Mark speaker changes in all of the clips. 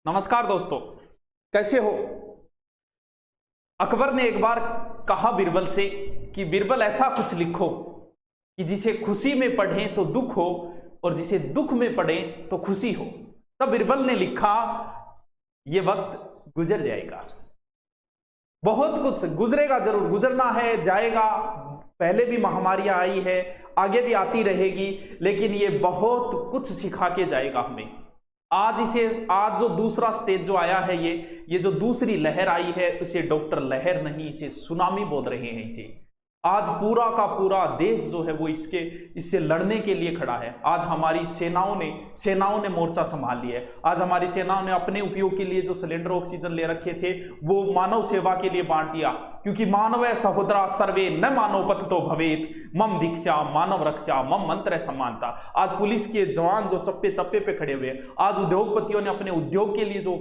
Speaker 1: नमस्कार दोस्तों, कैसे हो। अकबर ने एक बार कहा बीरबल से कि बीरबल ऐसा कुछ लिखो कि जिसे खुशी में पढ़ें तो दुख हो और जिसे दुख में पढ़ें तो खुशी हो। तब बीरबल ने लिखा, ये वक्त गुजर जाएगा, बहुत कुछ गुजरेगा, जरूर गुजरना है, जाएगा। पहले भी महामारियां आई है, आगे भी आती रहेगी, लेकिन ये बहुत कुछ सिखा के जाएगा हमें। आज जो दूसरा स्टेज जो आया है, ये जो दूसरी लहर आई है, इसे डॉक्टर लहर नहीं, इसे सुनामी बोल रहे हैं। इसे आज पूरा का पूरा देश जो है वो इससे लड़ने के लिए खड़ा है। आज हमारी सेनाओं ने मोर्चा संभाल लिया है। आज हमारी सेनाओं ने अपने उपयोग के लिए जो सिलेंडर ऑक्सीजन ले रखे थे वो मानव सेवा के लिए बांट दिया, क्योंकि मानव सहोदरा सर्वे न मानव पतितो भवेत मम दीक्षा मानव रक्षा मम मंत्र समानता। आज पुलिस के जवान जो चप्पे चप्पे पे खड़े हुए, आज उद्योगपतियों ने अपने उद्योग के लिए जो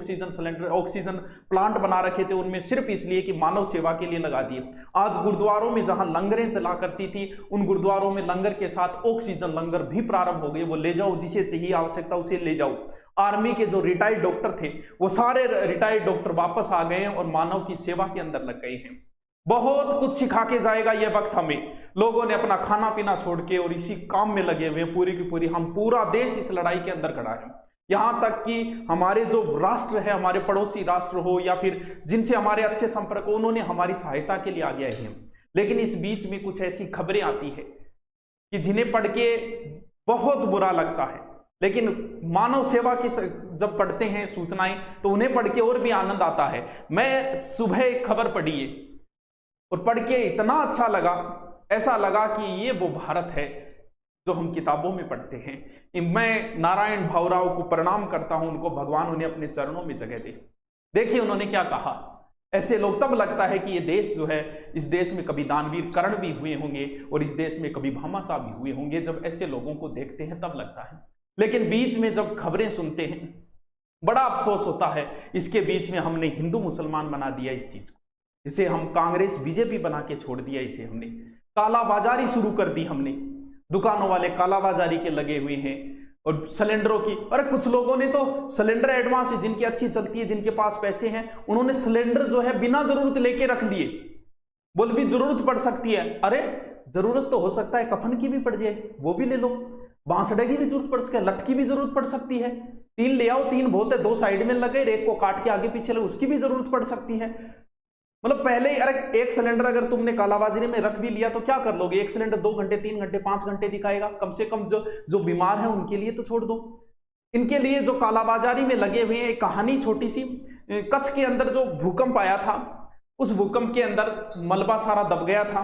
Speaker 1: ऑक्सीजन प्लांट बना रखे थे उनमें सिर्फ इसलिए कि मानव सेवा के लिए लगा दिए। आज गुरुद्वारों में जहां लंगरें चला करती थी, उन गुरुद्वारों में लंगर के साथ ऑक्सीजन लंगर भी प्रारंभ हो गए। वो ले जाओ, जिसे चाहिए आवश्यकता उसे ले जाओ। आर्मी के जो रिटायर्ड डॉक्टर थे वो सारे रिटायर्ड डॉक्टर वापस आ गए और मानव की सेवा के अंदर लग गए हैं। बहुत कुछ सिखा के जाएगा ये वक्त हमें। लोगों ने अपना खाना पीना छोड़ के और इसी काम में लगे हुए हैं पूरी की पूरी। हम पूरा देश इस लड़ाई के अंदर खड़ा है। यहां तक कि हमारे जो राष्ट्र है, हमारे पड़ोसी राष्ट्र हो या फिर जिनसे हमारे अच्छे संपर्क हो, उन्होंने हमारी सहायता के लिए आगे आए हैं। लेकिन इस बीच में कुछ ऐसी खबरें आती है कि जिन्हें पढ़ के बहुत बुरा लगता है, लेकिन मानव सेवा की जब पढ़ते हैं सूचनाएं तो उन्हें पढ़ के और भी आनंद आता है। मैं सुबह एक खबर पढ़ी है और पढ़ के इतना अच्छा लगा, ऐसा लगा कि ये वो भारत है जो हम किताबों में पढ़ते हैं। मैं नारायण भाऊराव को प्रणाम करता हूं, उनको भगवान उन्हें अपने चरणों में जगह दे। देखिए उन्होंने क्या कहा। ऐसे लोग, तब लगता है कि ये देश जो है, इस देश में कभी दानवीर कर्ण भी हुए होंगे और इस देश में कभी भामाशाह भी हुए होंगे। जब ऐसे लोगों को देखते हैं तब लगता है, लेकिन बीच में जब खबरें सुनते हैं बड़ा अफसोस होता है। इसके बीच में हमने हिंदू मुसलमान बना दिया इस चीज को, इसे हम कांग्रेस बीजेपी बना के छोड़ दिया। इसे हमने कालाबाजारी शुरू कर दी। हमने दुकानों वाले कालाबाजारी के लगे हुए हैं और सिलेंडरों की। अरे कुछ लोगों ने तो सिलेंडर एडवांस है, जिनकी अच्छी चलती है, जिनके पास पैसे हैं, उन्होंने सिलेंडर जो है बिना जरूरत लेके रख दिए। बोल भी जरूरत पड़ सकती है। अरे जरूरत तो हो सकता है कफन की भी पड़ जाए, वो भी ले लो। बांसडे की भी जरूरत पड़ सकती है, लठ की भी जरूरत पड़ सकती है। 3 ले आओ, 3 बहुत है, 2 साइड में लगे, एक को काट के आगे पीछे लगे, उसकी भी जरूरत पड़ सकती है। मतलब पहले अरे एक सिलेंडर अगर तुमने कालाबाजारी में रख भी लिया तो क्या कर लोगे। एक सिलेंडर 2 घंटे 3 घंटे 5 घंटे दिखाएगा। कम से कम जो बीमार है उनके लिए तो छोड़ दो। इनके लिए जो कालाबाजारी में लगे हुए हैं, एक कहानी छोटी सी। कच्छ के अंदर जो भूकंप आया था, उस भूकंप के अंदर मलबा सारा दब गया था।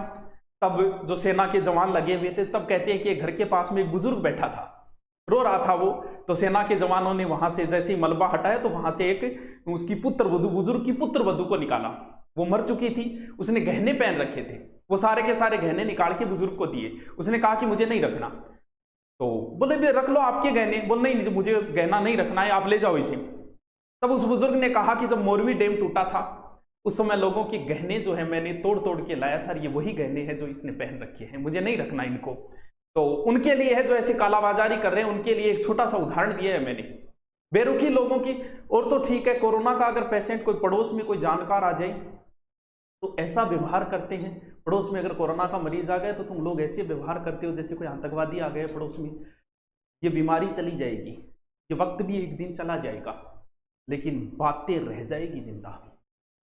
Speaker 1: तब जो सेना के जवान लगे हुए थे, तब कहते हैं कि घर के पास में एक बुजुर्ग बैठा था, रो रहा था वो। तो सेना के जवानों ने वहां से जैसे ही मलबा हटाया तो वहां से एक उसकी पुत्रवधू, बुजुर्ग की पुत्रवधू को निकाला। वो मर चुकी थी, उसने गहने पहन रखे थे, वो सारे के सारे गहने निकाल के बुजुर्ग को दिए। उसने कहा कि मुझे नहीं रखना। तो बोले भी रख लो आपके गहने। बोल नहीं, मुझे गहना नहीं रखना है, आप ले जाओ इसे। तब उस बुजुर्ग ने कहा कि जब मोरवी डैम टूटा था उस समय लोगों के गहने जो है मैंने तोड़ तोड़ के लाया था, ये वही गहने हैं जो इसने पहन रखे हैं, मुझे नहीं रखना इनको। तो उनके लिए है जो ऐसे कालाबाजारी कर रहे हैं, उनके लिए एक छोटा सा उदाहरण दिया है मैंने, बेरुखी लोगों की। और तो ठीक है, कोरोना का अगर पेशेंट कोई पड़ोस में कोई जानकार आ जाए तो ऐसा व्यवहार करते हैं। पड़ोस में अगर कोरोना का मरीज आ गया तो तुम लोग ऐसे व्यवहार करते हो जैसे कोई आतंकवादी आ गए पड़ोस में। ये बीमारी चली जाएगी, ये वक्त भी एक दिन चला जाएगा, लेकिन बातें रह जाएगी जिंदा।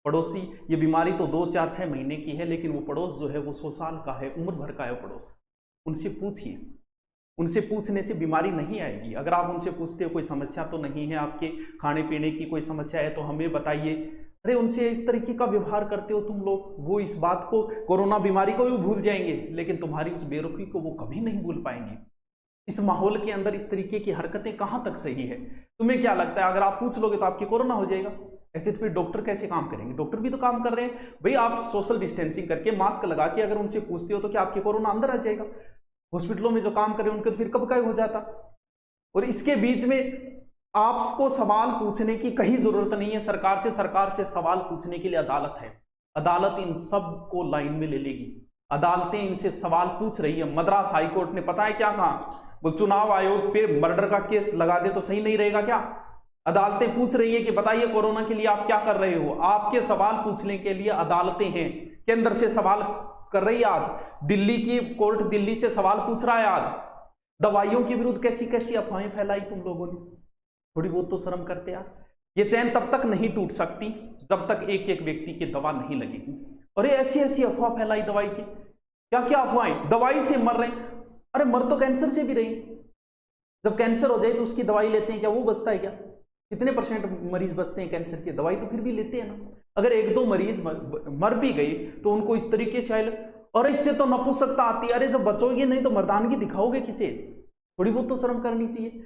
Speaker 1: पड़ोसी, ये बीमारी तो 2 4 6 महीने की है, लेकिन वो पड़ोस जो है वो 100 साल का है, उम्र भर का है पड़ोस। उनसे पूछिए, उनसे पूछने से बीमारी नहीं आएगी। अगर आप उनसे पूछते हो कोई समस्या तो नहीं है, आपके खाने पीने की कोई समस्या है तो हमें बताइए। अरे उनसे इस तरीके का व्यवहार करते हो तुम लोग, वो इस बात को, कोरोना बीमारी को भी भूल जाएंगे, लेकिन तुम्हारी उस बेरुखी को वो कभी नहीं भूल पाएंगे। इस माहौल के अंदर इस तरीके की हरकतें कहाँ तक सही है? तुम्हें क्या लगता है अगर आप पूछ लोगे तो आपकी कोरोना हो जाएगा? ऐसे तो फिर डॉक्टर कैसे काम करेंगे? डॉक्टर भी तो काम कर रहे हैं भाई। आप सोशल डिस्टेंसिंग करके मास्क लगा के अगर उनसे पूछते हो तो क्या आपकी कोरोना अंदर आ जाएगा? हॉस्पिटलों में जो काम कर रहे हैं उनके तो फिर कब का हो जाता। और इसके बीच में आपको सवाल पूछने की कहीं जरूरत नहीं है सरकार से सवाल पूछने के लिए अदालत है। अदालत इन सब को लाइन में ले लेगी। अदालतें इनसे सवाल पूछ रही है। मद्रास हाईकोर्ट ने पता है क्या कहा? वो चुनाव आयोग पे मर्डर का केस लगा दे तो सही नहीं रहेगा क्या? अदालतें पूछ रही है कि बताइए कोरोना के लिए आप क्या कर रहे हो। आपके सवाल पूछने के लिए अदालतें हैं, केंद्र से सवाल कर रही है। आज दिल्ली की कोर्ट दिल्ली से सवाल पूछ रहा है। आज दवाइयों के विरुद्ध कैसी कैसी अफवाहें फैलाई तुम लोगों ने, थोड़ी बहुत तो शर्म करते यार। ये चैन तब तक नहीं टूट सकती जब तक एक एक व्यक्ति की दवा नहीं लगेगी। अरे ऐसी ऐसी अफवाह फैलाई दवाई की, क्या क्या अफवाहें, दवाई से मर रहे हैं। अरे मर तो कैंसर से भी रही, जब कैंसर हो जाए तो उसकी दवाई लेते हैं क्या, वो बचता है क्या? कितने % मरीज बचते हैं कैंसर की, दवाई तो फिर भी लेते हैं ना। अगर एक दो मरीज मर भी गई तो उनको इस तरीके से आए, और इससे तो नपुंसकता आती है। अरे जब बचोगे नहीं तो मर्दानगी दिखाओगे किसे? थोड़ी बहुत तो शर्म करनी चाहिए।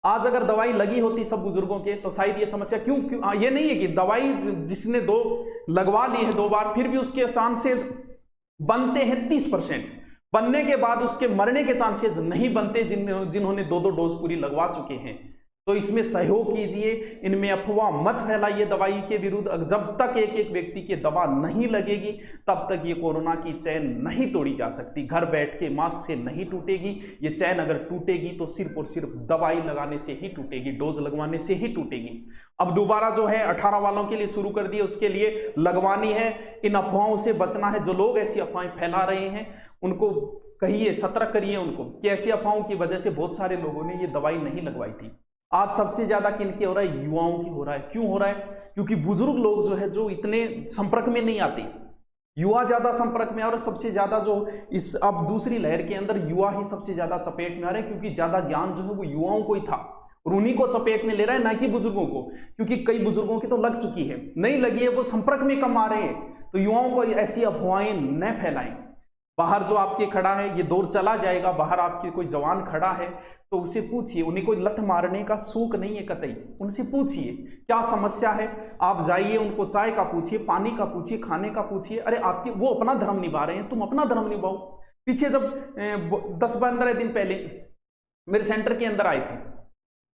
Speaker 1: आज अगर दवाई लगी होती सब बुजुर्गों के तो शायद ये समस्या क्यों ये नहीं है कि दवाई जिसने लगवा ली है 2 बार फिर भी उसके चांसेस बनते हैं 30%, बनने के बाद उसके मरने के चांसेस नहीं बनते जिन्होंने 2 डोज पूरी लगवा चुके हैं। तो इसमें सहयोग कीजिए, इनमें अफवाह मत फैलाइए दवाई के विरुद्ध। जब तक एक एक व्यक्ति की दवा नहीं लगेगी तब तक ये कोरोना की चैन नहीं तोड़ी जा सकती। घर बैठ के मास्क से नहीं टूटेगी ये चैन। अगर टूटेगी तो सिर्फ और सिर्फ दवाई लगाने से ही टूटेगी, डोज लगवाने से ही टूटेगी। अब दोबारा जो है 18 वालों के लिए शुरू कर दिए, उसके लिए लगवानी है। इन अफवाहों से बचना है। जो लोग ऐसी अफवाहें फैला रहे हैं उनको कहिए, सतर्क करिए उनको कि ऐसी अफवाहों की वजह से बहुत सारे लोगों ने ये दवाई नहीं लगवाई थी। आज सबसे ज्यादा किनके हो रहा है? युवाओं की हो रहा है। क्यों हो रहा है? क्योंकि बुजुर्ग लोग जो है जो इतने संपर्क में नहीं आते, युवा ज्यादा संपर्क में। और सबसे ज्यादा जो इस अब दूसरी लहर के अंदर युवा ही सबसे ज्यादा चपेट में आ रहे हैं, क्योंकि ज्यादा ज्ञान जो है वो युवाओं को ही था और उन्हीं को चपेट में ले रहा है, ना कि बुजुर्गों को। क्योंकि कई बुजुर्गों की तो लग चुकी है, नहीं लगी है, वो संपर्क में कम आ रहे हैं। तो युवाओं को ऐसी अफवाहें न फैलाएं। बाहर जो आपके खड़ा है ये दौर चला जाएगा। बाहर आपके कोई जवान खड़ा है तो उसे पूछिए, उन्हें कोई लठ मारने का शौक नहीं है कतई, उनसे पूछिए क्या समस्या है। आप जाइए उनको चाय का पूछिए, पानी का पूछिए, खाने का पूछिए। अरे आपके वो अपना धर्म निभा रहे हैं, तुम अपना धर्म निभाओ। पीछे जब 10-15 दिन पहले मेरे सेंटर के अंदर आए थे,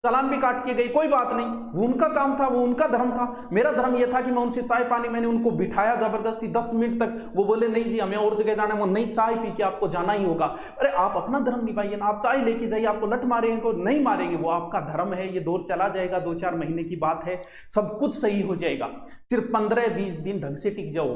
Speaker 1: चालान भी काट के गए, कोई बात नहीं, वो उनका काम था, वो उनका धर्म था। मेरा धर्म यह था कि मैं उनसे चाय पानी, मैंने उनको बिठाया जबरदस्ती 10 मिनट तक। वो बोले नहीं जी हमें और जगह जाना है। वो नहीं, चाय पी के आपको जाना ही होगा। अरे आप अपना धर्म निभाइए ना, आप चाय लेके जाइए। आपको लठ मारेंगे को नहीं मारेंगे, वो आपका धर्म है। ये दौर चला जाएगा, 2-4 महीने की बात है, सब कुछ सही हो जाएगा। सिर्फ 15-20 दिन ढंग से टिक जाओ।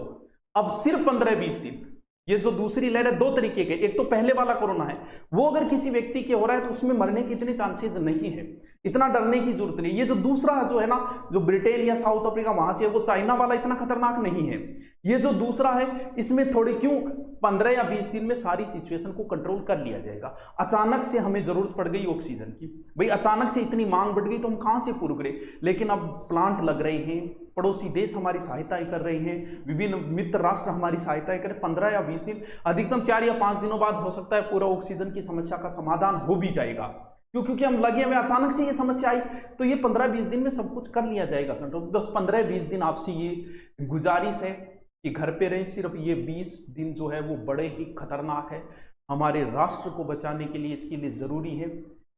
Speaker 1: अब सिर्फ 15-20 दिन। ये जो दूसरी लहर है 2 तरीके के, एक तो पहले वाला कोरोना है, वो अगर किसी व्यक्ति के हो रहा है तो उसमें मरने के इतने चांसेस नहीं है, इतना डरने की जरूरत नहीं। ये जो दूसरा जो है ना, जो ब्रिटेन या साउथ अफ्रीका वहां से, वो चाइना वाला इतना खतरनाक नहीं है। ये जो दूसरा है इसमें थोड़ी क्यों 15 या 20 दिन में सारी सिचुएशन को कंट्रोल कर लिया जाएगा। अचानक से हमें जरूरत पड़ गई ऑक्सीजन की, भाई अचानक से इतनी मांग बढ़ गई तो हम कहां से पूरा करें। लेकिन अब प्लांट लग रहे हैं, पड़ोसी देश हमारी सहायताएं कर रहे हैं, विभिन्न मित्र राष्ट्र हमारी सहायताएं करें। 15 या 20 दिन, अधिकतम 4 या 5 दिनों बाद हो सकता है पूरा ऑक्सीजन की समस्या का समाधान हो भी जाएगा। क्योंकि हम लगे हुए, अचानक से ये समस्या आई तो ये 15-20 दिन में सब कुछ कर लिया जाएगा कंट्रोल। 10-15-20 दिन आपसे ये गुजारिश है कि घर पे रहें। सिर्फ ये 20 दिन जो है वो बड़े ही खतरनाक है हमारे राष्ट्र को बचाने के लिए। इसके लिए जरूरी है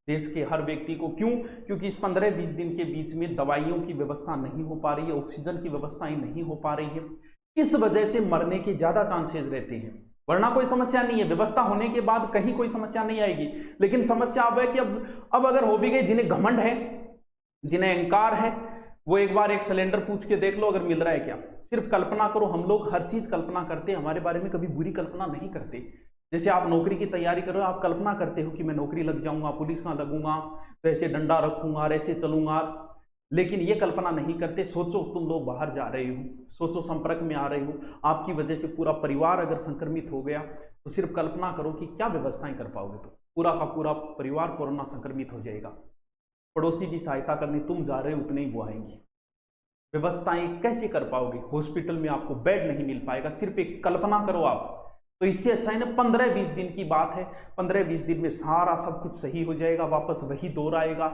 Speaker 1: देश के हर व्यक्ति को। क्यों? क्योंकि इस 15-20 दिन के बीच में दवाइयों की व्यवस्था नहीं हो पा रही है, ऑक्सीजन की व्यवस्थाएं नहीं हो पा रही है। इस वजह से मरने के ज्यादा चांसेस रहते हैं, वरना कोई समस्या नहीं है। व्यवस्था होने के बाद कहीं कोई समस्या नहीं आएगी। लेकिन समस्या अब है कि अब अगर हो भी गई, जिन्हें घमंड है, जिन्हें अहंकार है, वो एक बार एक सिलेंडर पूछ के देख लो अगर मिल रहा है क्या। सिर्फ कल्पना करो, हम लोग हर चीज कल्पना करते हैं, हमारे बारे में कभी बुरी कल्पना नहीं करते। जैसे आप नौकरी की तैयारी करो, आप कल्पना करते हो कि मैं नौकरी लग जाऊंगा, पुलिस में लगूंगा, तो ऐसे डंडा रखूंगा, ऐसे चलूंगा। लेकिन ये कल्पना नहीं करते। सोचो तुम लोग बाहर जा रहे हो, सोचो संपर्क में आ रहे हो, आपकी वजह से पूरा परिवार अगर संक्रमित हो गया तो सिर्फ कल्पना करो कि क्या व्यवस्थाएं कर पाओगे। तो पूरा का पूरा परिवार कोरोना संक्रमित हो जाएगा। पड़ोसी की सहायता करने तुम जा रहे हो, उतने ही वो आएंगे। व्यवस्थाएं कैसे कर पाओगे? हॉस्पिटल में आपको बेड नहीं मिल पाएगा। सिर्फ एक कल्पना करो आप। तो इससे अच्छा है ना, 15-20 दिन की बात है। 15-20 दिन में सारा सब कुछ सही हो जाएगा, वापस वही दौर आएगा,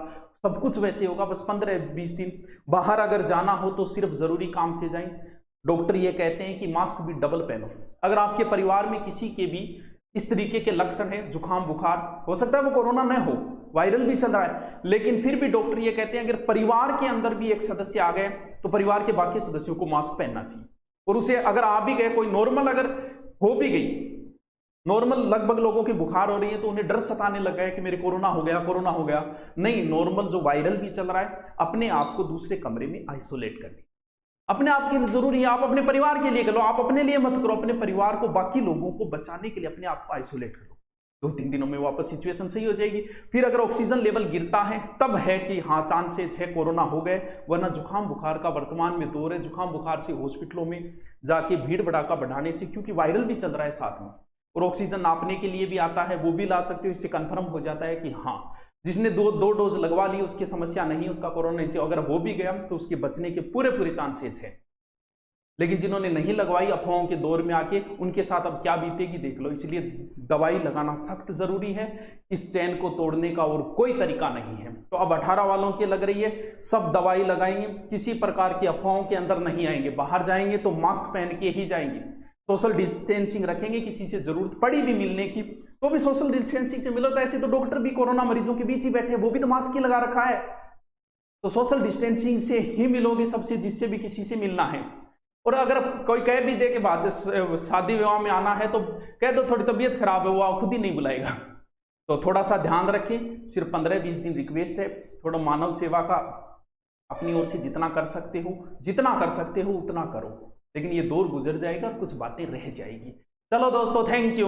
Speaker 1: सब कुछ वैसे होगा। बस 15-20 दिन बाहर अगर जाना हो तो सिर्फ जरूरी काम से जाएं। डॉक्टर ये कहते हैं कि मास्क भी डबल पहनो। अगर आपके परिवार में किसी के भी इस तरीके के लक्षण है, जुकाम बुखार, हो सकता है वो कोरोना न हो, वायरल भी चल रहा है, लेकिन फिर भी डॉक्टर ये कहते हैं अगर परिवार के अंदर भी एक सदस्य आ गए तो परिवार के बाकी सदस्यों को मास्क पहनना चाहिए। और उसे अगर आ भी गए, कोई नॉर्मल अगर हो भी गई नॉर्मल लगभग लोगों की बुखार हो रही है तो उन्हें डर सताने लगा है कि मेरे कोरोना हो गया, कोरोना हो गया। नहीं, नॉर्मल जो वायरल भी चल रहा है, अपने आप को दूसरे कमरे में आइसोलेट करनी अपने आप के लिए जरूरी है। आप अपने परिवार के लिए करो, आप अपने लिए मत करो, अपने परिवार को, बाकी लोगों को बचाने के लिए अपने आप को आइसोलेट करो। 2-3 दिनों में वापस सिचुएशन सही हो जाएगी। फिर अगर ऑक्सीजन लेवल गिरता है तब है कि हाँ चांसेस है कोरोना हो गए, वरना जुकाम बुखार का वर्तमान में दौर है। जुकाम बुखार से हॉस्पिटलों में जाके भीड़ भड़ाका बढ़ाने से, क्योंकि वायरल भी चल रहा है साथ में, और ऑक्सीजन नापने के लिए भी आता है, वो भी ला सकते हो। इससे कंफर्म हो जाता है कि हाँ जिसने दो डोज लगवा ली उसकी समस्या नहीं, उसका कोरोना नहीं। अगर हो भी गया तो उसके बचने के पूरे चांसेस है। लेकिन जिन्होंने नहीं लगवाई अफवाहों के दौर में आके, उनके साथ अब क्या बीतेगी देख लो। इसलिए दवाई लगाना सख्त जरूरी है, इस चैन को तोड़ने का और कोई तरीका नहीं है। तो अब 18 वालों की लग रही है, सब दवाई लगाएंगे, किसी प्रकार की अफवाहों के अंदर नहीं आएंगे। बाहर जाएंगे तो मास्क पहन के ही जाएंगे, सोशल डिस्टेंसिंग रखेंगे। किसी से जरूरत पड़ी भी मिलने की तो भी सोशल डिस्टेंसिंग से मिलो। तो ऐसे तो डॉक्टर भी कोरोना मरीजों के बीच ही बैठे, वो भी तो मास्क ही लगा रखा है। तो सोशल डिस्टेंसिंग से ही मिलोगे सबसे, जिससे भी किसी से मिलना है। और अगर कोई कह भी दे के बाद शादी विवाह में आना है तो कह दो थोड़ी तबीयत खराब है, वो खुद ही नहीं बुलाएगा। तो थोड़ा सा ध्यान रखें। सिर्फ 15-20 दिन रिक्वेस्ट है, थोड़ा मानव सेवा का अपनी ओर से जितना कर सकते हो उतना करो। लेकिन ये दौर गुजर जाएगा और कुछ बातें रह जाएगी। चलो दोस्तों, थैंक यू।